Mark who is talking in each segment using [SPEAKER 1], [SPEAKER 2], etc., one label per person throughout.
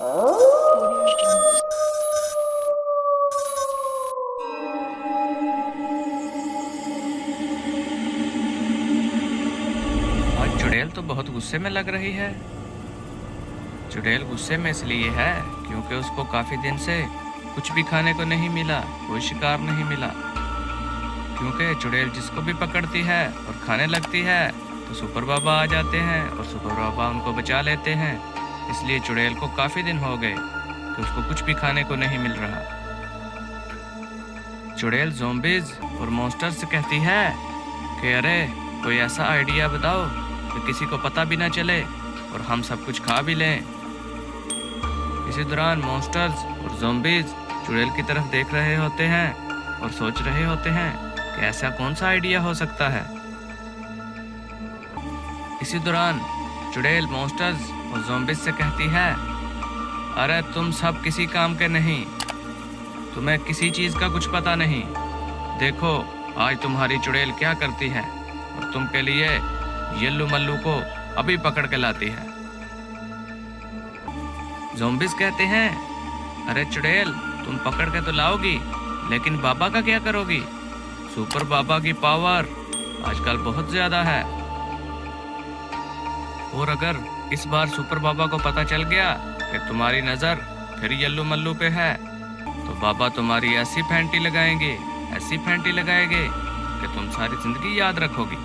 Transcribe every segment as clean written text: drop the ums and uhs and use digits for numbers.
[SPEAKER 1] आज चुड़ैल तो बहुत गुस्से में लग रही है। चुड़ैल गुस्से में इसलिए है क्योंकि उसको काफी दिन से कुछ भी खाने को नहीं मिला, कोई शिकार नहीं मिला। क्योंकि चुड़ैल जिसको भी पकड़ती है और खाने लगती है तो सुपर बाबा आ जाते हैं और सुपर बाबा उनको बचा लेते हैं। इसलिए चुड़ैल को काफी दिन हो गए कि उसको कुछ भी खाने को नहीं मिल रहा। चुड़ैल ज़ॉम्बीज और मॉन्स्टर्स से कहती है कि अरे कोई ऐसा आइडिया बताओ कि किसी को पता भी ना चले और हम सब कुछ खा भी लें। इसी दौरान मॉन्स्टर्स और ज़ॉम्बीज चुड़ैल की तरफ देख रहे होते हैं और सोच रहे होते हैं कि ऐसा कौन सा आइडिया हो सकता है। इसी दौरान चुड़ैल मॉन्स्टर्स और ज़ॉम्बीज से कहती है, अरे तुम सब किसी काम के नहीं, तुम्हें किसी चीज़ का कुछ पता नहीं। देखो आज तुम्हारी चुड़ैल क्या करती है और तुम के लिए येल्लू मल्लू को अभी पकड़ के लाती है। ज़ॉम्बीज कहते हैं, अरे चुड़ैल तुम पकड़ के तो लाओगी, लेकिन बाबा का क्या करोगी? सुपर बाबा की पावर आजकल बहुत ज्यादा है, और अगर इस बार सुपर बाबा को पता चल गया कि तुम्हारी नजर फिर येल्लू मल्लू पे है तो बाबा तुम्हारी ऐसी फैंटी लगाएंगे, ऐसी फैंटी लगाएंगे कि तुम सारी जिंदगी याद रखोगी।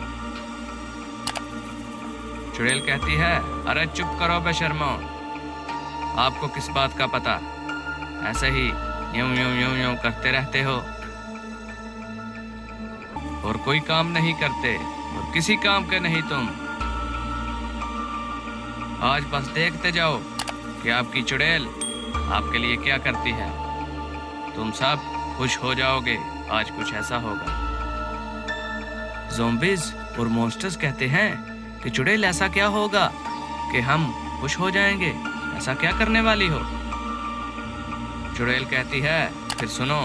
[SPEAKER 1] चुड़ैल कहती है, अरे चुप करो बेशर्मो, आपको किस बात का पता? ऐसे ही यूं यूं यूं यूं करते रहते हो और कोई काम नहीं करते और किसी काम के नहीं तुम। आज बस देखते जाओ कि आपकी चुड़ैल आपके लिए क्या करती है। तुम सब खुश हो जाओगे, आज कुछ ऐसा होगा। ज़ॉम्बीज और मॉन्स्टर्स कहते हैं कि चुड़ैल ऐसा क्या होगा कि हम खुश हो जाएंगे, ऐसा क्या करने वाली हो? चुड़ैल कहती है, फिर सुनो,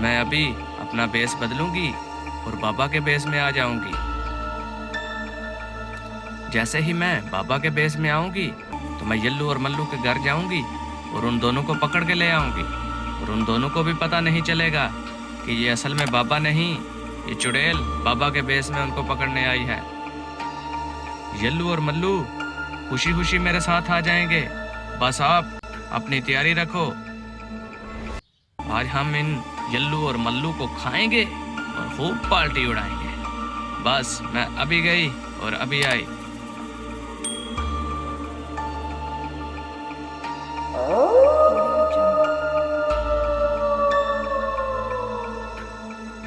[SPEAKER 1] मैं अभी अपना बेस बदलूंगी और बाबा के बेस में आ जाऊंगी। जैसे ही मैं बाबा के बेस में आऊंगी तो मैं येल्लू और मल्लू के घर जाऊंगी और उन दोनों को पकड़ के ले आऊंगी, और उन दोनों को भी पता नहीं चलेगा कि ये असल में बाबा नहीं, ये चुड़ैल बाबा के बेस में उनको पकड़ने आई है। येल्लू और मल्लू खुशी खुशी मेरे साथ आ जाएंगे, बस आप अपनी तैयारी रखो। आज हम इन येल्लू और मल्लू को खाएंगे और खूब पार्टी उड़ाएंगे। बस मैं अभी गई और अभी आई।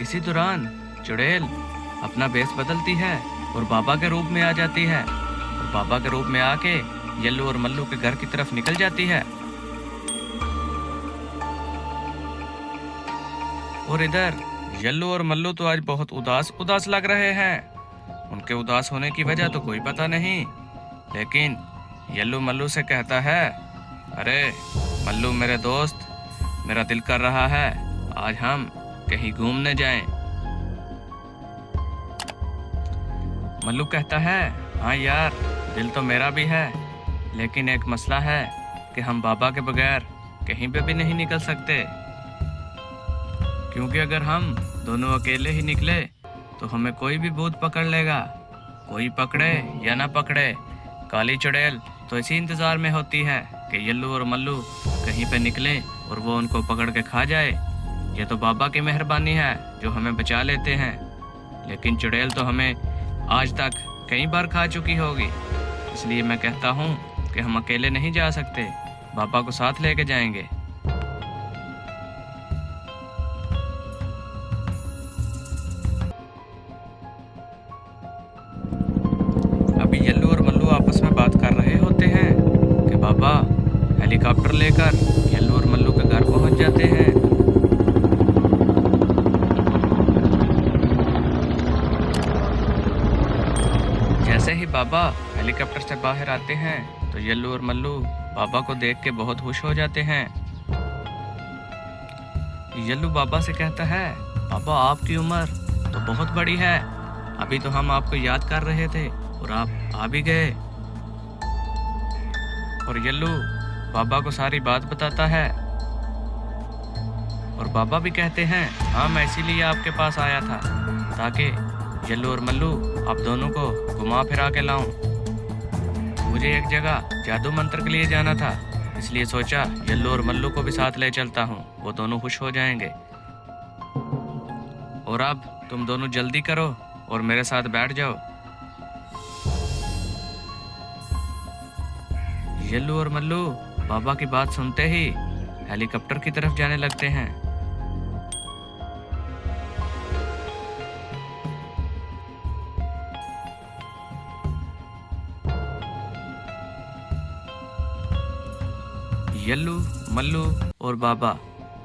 [SPEAKER 1] इसी दौरान चुड़ैल अपना बेस बदलती है और बाबा के रूप में आ जाती है, और बाबा के रूप में आके येल्लू और मल्लू के घर की तरफ निकल जाती है। और इधर येल्लू और मल्लू तो आज बहुत उदास उदास लग रहे हैं। उनके उदास होने की वजह तो कोई पता नहीं, लेकिन येल्लू मल्लू से कहता है, अरे मल्लू मेरे दोस्त, मेरा दिल कर रहा है आज हम कहीं घूमने जाएं। मल्लू कहता है, हाँ यार दिल तो मेरा भी है, लेकिन एक मसला है कि हम बाबा के बगैर कहीं पे भी नहीं निकल सकते, क्योंकि अगर हम दोनों अकेले ही निकले तो हमें कोई भी भूत पकड़ लेगा। कोई पकड़े या ना पकड़े, काली चुड़ैल तो इसी इंतजार में होती है कि येल्लू और मल्लू कहीं पे निकले और वो उनको पकड़ के खा जाए। ये तो बाबा की मेहरबानी है जो हमें बचा लेते हैं, लेकिन चुड़ैल तो हमें आज तक कई बार खा चुकी होगी। इसलिए मैं कहता हूँ कि हम अकेले नहीं जा सकते, बाबा को साथ लेके जाएंगे। अभी येल्लू और मल्लू आपस में बात कर रहे होते हैं कि बाबा हेलीकॉप्टर लेकर येल्लू और मल्लू के घर पहुंच जाते हैं। जैसे ही बाबा हेलीकॉप्टर से बाहर आते हैं तो येल्लू और मल्लू बाबा को देख के बहुत खुश हो जाते हैं। येल्लू बाबा से कहता है, बाबा आपकी उम्र तो बहुत बड़ी है, अभी तो हम आपको याद कर रहे थे और आप आ भी गए। और यल्लू बाबा को सारी बात बताता है। और बाबा भी कहते हैं, हाँ मैं इसीलिए आपके पास आया था, ताकि यल्लू और मल्लू आप दोनों को घुमा फिरा के लाऊं। मुझे एक जगह जादू मंत्र के लिए जाना था, इसलिए सोचा यल्लू और मल्लू को भी साथ ले चलता हूँ, वो दोनों खुश हो जाएंगे। और अब तुम दोनों जल्दी करो और मेरे साथ बैठ जाओ। यल्लू और मल्लू बाबा की बात सुनते ही हेलीकॉप्टर की तरफ जाने लगते हैं। यल्लू, मल्लू और बाबा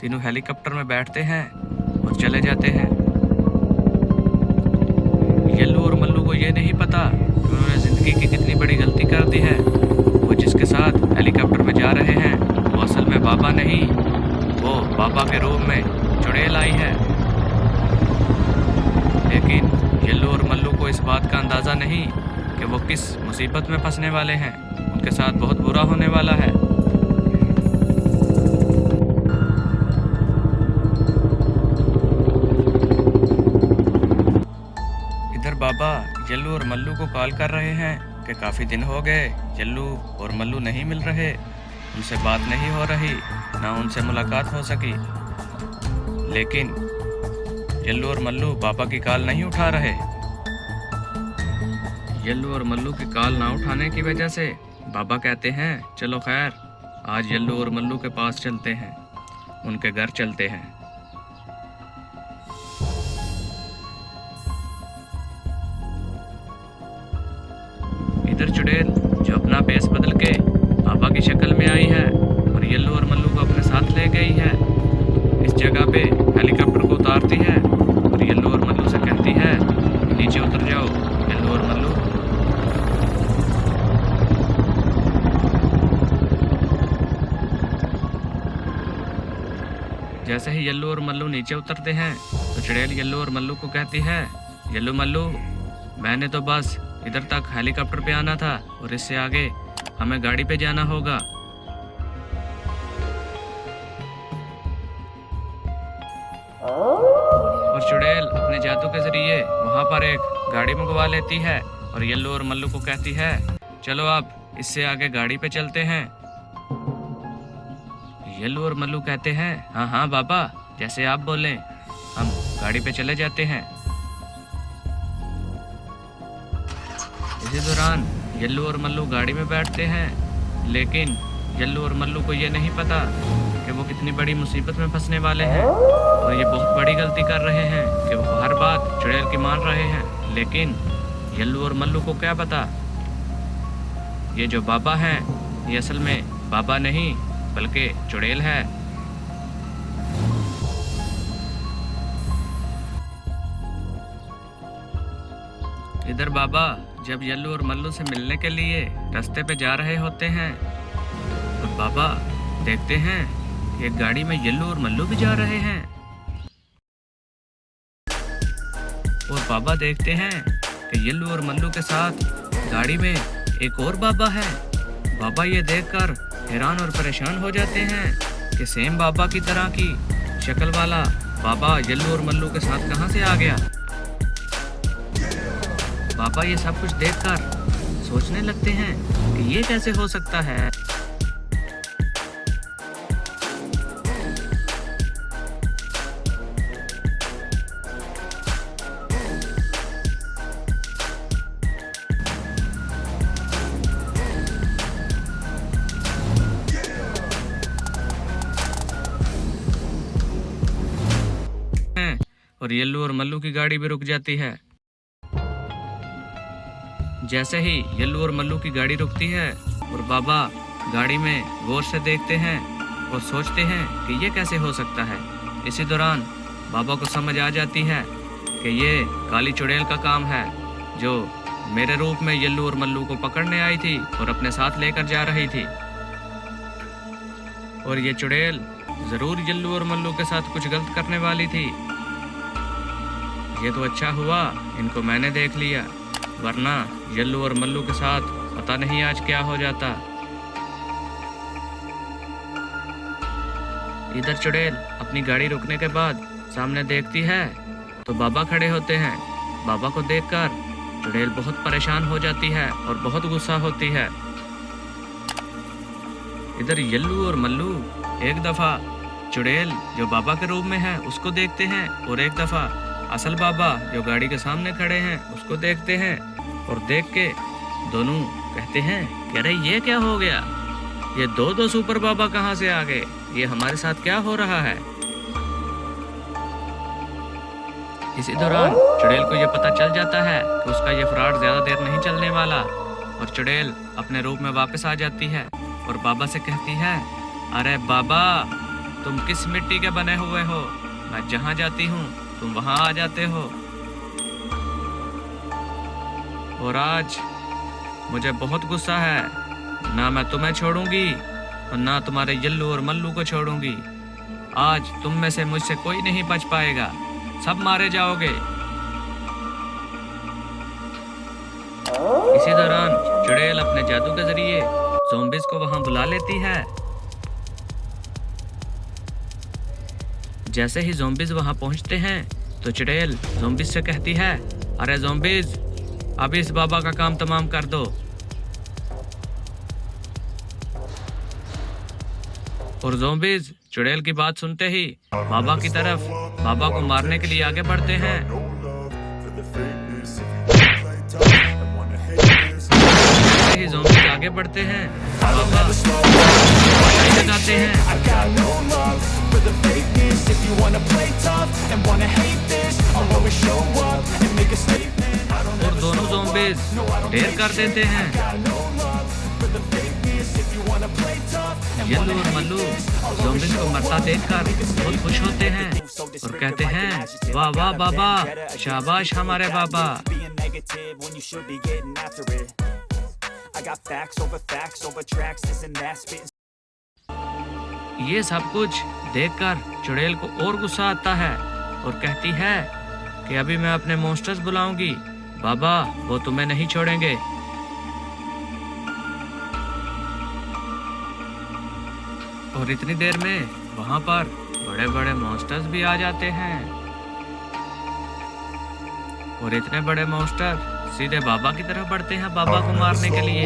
[SPEAKER 1] तीनों हेलीकॉप्टर में बैठते हैं और चले जाते हैं। यल्लू और मल्लू को ये नहीं पता कि उन्होंने जिंदगी की कितनी बड़ी गलती कर दी है। वो जिसके साथ हेलीकॉप्टर में जा रहे हैं वो असल में बाबा नहीं, वो बाबा के रूप में चुड़ैल आई है। लेकिन यल्लू और मल्लू को इस बात का अंदाज़ा नहीं कि वो किस मुसीबत में फंसने वाले हैं। उनके साथ बहुत बुरा होने वाला है। इधर बाबा यल्लू और मल्लू को कॉल कर रहे हैं कि काफ़ी दिन हो गए, यल्लू और मल्लू नहीं मिल रहे, उनसे बात नहीं हो रही, ना उनसे मुलाकात हो सकी। लेकिन यल्लू और मल्लू बाबा की कॉल नहीं उठा रहे। यल्लू और मल्लू की कॉल ना उठाने की वजह से बाबा कहते हैं, चलो खैर आज यल्लू और मल्लू के पास चलते हैं, उनके घर चलते हैं। इधर चुड़ैल जो अपना भेष बदल के बाबा की शक्ल में आई है और यल्लू और मल्लू को अपने साथ ले गई है। इस जगह पे हेलीकॉप्टर को उतारती है और यल्लू और मल्लू से कहती है, नीचे उतर जाओ यल्लू और मल्लू। जैसे ही यल्लू और मल्लू नीचे उतरते हैं तो चुड़ैल यल्लू और मल्लू को कहती है, यल्लू मल्लू मैंने तो बस इधर तक हेलीकॉप्टर पे आना था और इससे आगे हमें गाड़ी पे जाना होगा। और चुड़ैल अपने जादू के जरिए वहां पर एक गाड़ी मंगवा लेती है और यल्लू और मल्लू को कहती है, चलो अब इससे आगे गाड़ी पे चलते हैं। यल्लू और मल्लू कहते हैं, हाँ हाँ बाबा जैसे आप बोलें, हम गाड़ी पे चले जाते हैं। इसी दौरान यल्लू और मल्लू गाड़ी में बैठते हैं, लेकिन यल्लू और मल्लू को ये नहीं पता कि वो कितनी बड़ी मुसीबत में फंसने वाले हैं और ये बहुत बड़ी गलती कर रहे हैं कि वो हर बात चुड़ैल की मान रहे हैं। लेकिन यल्लू और मल्लू को क्या पता, ये जो बाबा हैं ये असल में बाबा नहीं बल्कि चुड़ैल है। इधर बाबा जब यल्लू और मल्लू से मिलने के लिए रास्ते पे जा रहे होते हैं तो बाबा देखते हैं कि एक गाड़ी में यल्लू और मल्लू भी जा रहे हैं। और बाबा देखते हैं कि यल्लू और मल्लू के साथ गाड़ी में एक और बाबा है। बाबा ये देखकर हैरान और परेशान हो जाते हैं कि सेम बाबा की तरह की शक्ल वाला बाबा यल्लू और मल्लू के साथ कहाँ से आ गया। बाबा ये सब कुछ देखकर सोचने लगते हैं कि ये कैसे हो सकता है। और यल्लू और मल्लू की गाड़ी भी रुक जाती है। जैसे ही यल्लू और मल्लू की गाड़ी रुकती है और बाबा गाड़ी में गौर से देखते हैं और सोचते हैं कि ये कैसे हो सकता है। इसी दौरान बाबा को समझ आ जाती है कि ये काली चुड़ैल का काम है, जो मेरे रूप में यल्लू और मल्लू को पकड़ने आई थी और अपने साथ लेकर जा रही थी। और ये चुड़ैल जरूर यल्लू और मल्लू के साथ कुछ गलत करने वाली थी। ये तो अच्छा हुआ इनको मैंने देख लिया, वरना यल्लू और मल्लू के साथ पता नहीं आज क्या हो जाता। इधर चुड़ैल अपनी गाड़ी रुकने के बाद सामने देखती है तो बाबा खड़े होते हैं। बाबा को देखकर चुड़ैल बहुत परेशान हो जाती है और बहुत गुस्सा होती है। इधर यल्लू और मल्लू एक दफा चुड़ैल जो बाबा के रूप में है उसको देखते हैं और एक दफा असल बाबा जो गाड़ी के सामने खड़े हैं उसको देखते हैं। और देख के दोनों कहते हैं कि अरे ये क्या हो गया, ये दो सुपर बाबा कहाँ से आ गए, ये हमारे साथ क्या हो रहा है। इसी दौरान चुड़ैल को ये पता चल जाता है कि उसका ये फ्रॉड ज्यादा देर नहीं चलने वाला और चुड़ैल अपने रूप में वापस आ जाती है और बाबा से कहती है, अरे बाबा तुम किस मिट्टी के बने हुए हो, मैं जहाँ जाती हूँ तुम वहाँ आ जाते हो और आज मुझे बहुत गुस्सा है, ना मैं तुम्हें छोड़ूंगी और ना तुम्हारे यल्लू और मल्लू को छोड़ूंगी। आज तुम में से मुझसे कोई नहीं बच पाएगा, सब मारे जाओगे। इसी दौरान चुड़ैल अपने जादू के जरिए ज़ॉम्बीज़ को वहां बुला लेती है। जैसे ही ज़ॉम्बीज़ वहां पहुंचते हैं तो चुड़ैल ज़ॉम्बीज़ से कहती है, अरे ज़ॉम्बीज़ अभी इस बाबा का काम तमाम कर दो। और ज़ॉम्बीज़ चुड़ैल की बात सुनते ही बाबा की तरफ बाबा को मारने के लिए आगे बढ़ते हैं। जैसे ही ज़ॉम्बीज़ आगे बढ़ते हैं बाबा लगाते हैं और दोनों ज़ॉम्बीज़ ढेर कर देते हैं। यल्लू और मल्लू ज़ॉम्बीज़ को मरता देखकर बहुत खुश होते हैं और कहते हैं, वाह वाह बाबा, शाबाश हमारे बाबा। ये सब कुछ देखकर चुड़ैल को और गुस्सा आता है और कहती है कि अभी मैं अपने मॉन्स्टर्स बुलाऊंगी, बाबा वो तुम्हें नहीं छोड़ेंगे। और इतनी देर में वहां पर बड़े बड़े मॉन्स्टर्स भी आ जाते हैं और इतने बड़े मॉन्स्टर सीधे बाबा की तरफ बढ़ते हैं बाबा को मारने के लिए।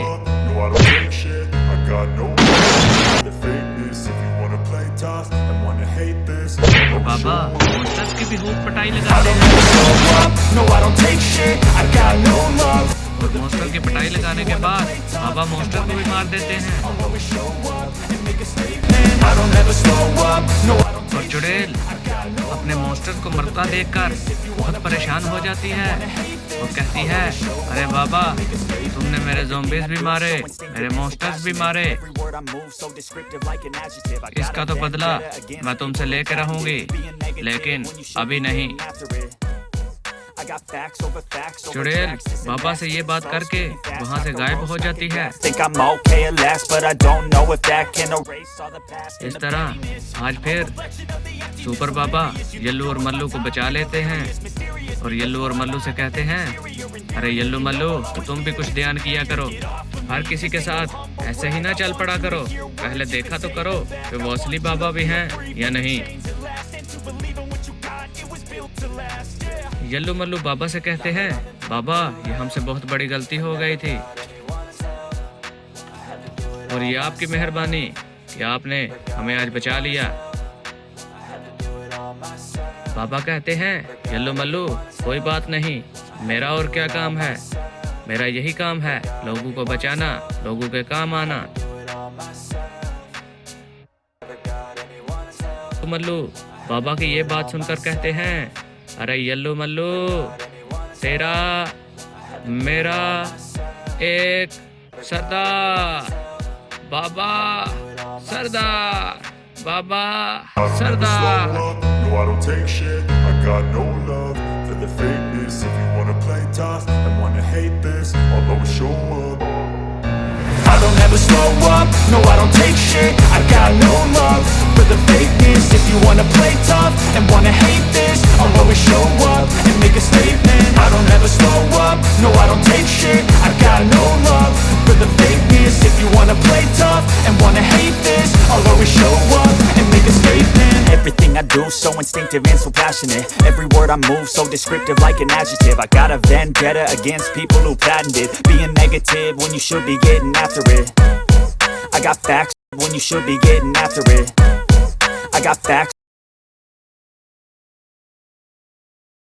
[SPEAKER 1] बाबा मॉन्स्टर्स की भी खूब पिटाई लगाते हैं और मॉन्स्टर की पिटाई लगाने के बाद बाबा मॉन्स्टर को भी मार देते हैं। और चुड़ैल अपने मॉन्स्टर को मरता देखकर बहुत परेशान हो जाती है और कहती है, अरे बाबा तुमने मेरे ज़ॉम्बीज़ भी मारे, मेरे मॉन्स्टर्स भी मारे, इसका तो बदला मैं तुमसे लेकर रहूंगी, लेकिन अभी नहीं। चुड़ैल बाबा से ये बात करके वहाँ से गायब हो जाती है। इस तरह आज फिर सुपर बाबा यल्लू और मल्लू को बचा लेते हैं और यल्लू और मल्लू से कहते हैं, अरे यल्लू मल्लू तो तुम भी ध्यान किया करो, हर किसी के साथ ऐसे ही ना चल पड़ा करो, पहले देखा तो करो कि वो असली बाबा भी हैं या नहीं। यल्लू मल्लू बाबा से कहते हैं, बाबा ये हमसे बहुत बड़ी गलती हो गई थी और ये आपकी मेहरबानी कि आपने हमें आज बचा लिया। बाबा कहते हैं, यल्लू मल्लू कोई बात नहीं, मेरा और क्या काम है, मेरा यही काम है लोगों को बचाना, लोगों के काम आना। तो मल्लू बाबा की ये बात सुनकर कहते हैं, अरे यल्लू मल्लू तेरा मेरा एक सरदार, बाबा सरदार, बाबा सरदार।
[SPEAKER 2] No, I don't take shit. I got no love for the fakeness. If you wanna play tough and wanna hate this, I'll always show up. I don't ever slow up. No, I don't take shit. I got no love for the fakeness. If you wanna play tough and wanna hate this, I'll always show up and make a statement. I don't ever slow up. No, I don't take shit. I got no love for the fakeness. If you wanna play tough and wanna hate this, I'll always show up and make a statement.
[SPEAKER 3] do, so instinctive and so passionate. Every word I move so descriptive like an adjective. I got a vendetta against people who patented being negative when you should be getting after it. I got facts when you should be getting after it. I got facts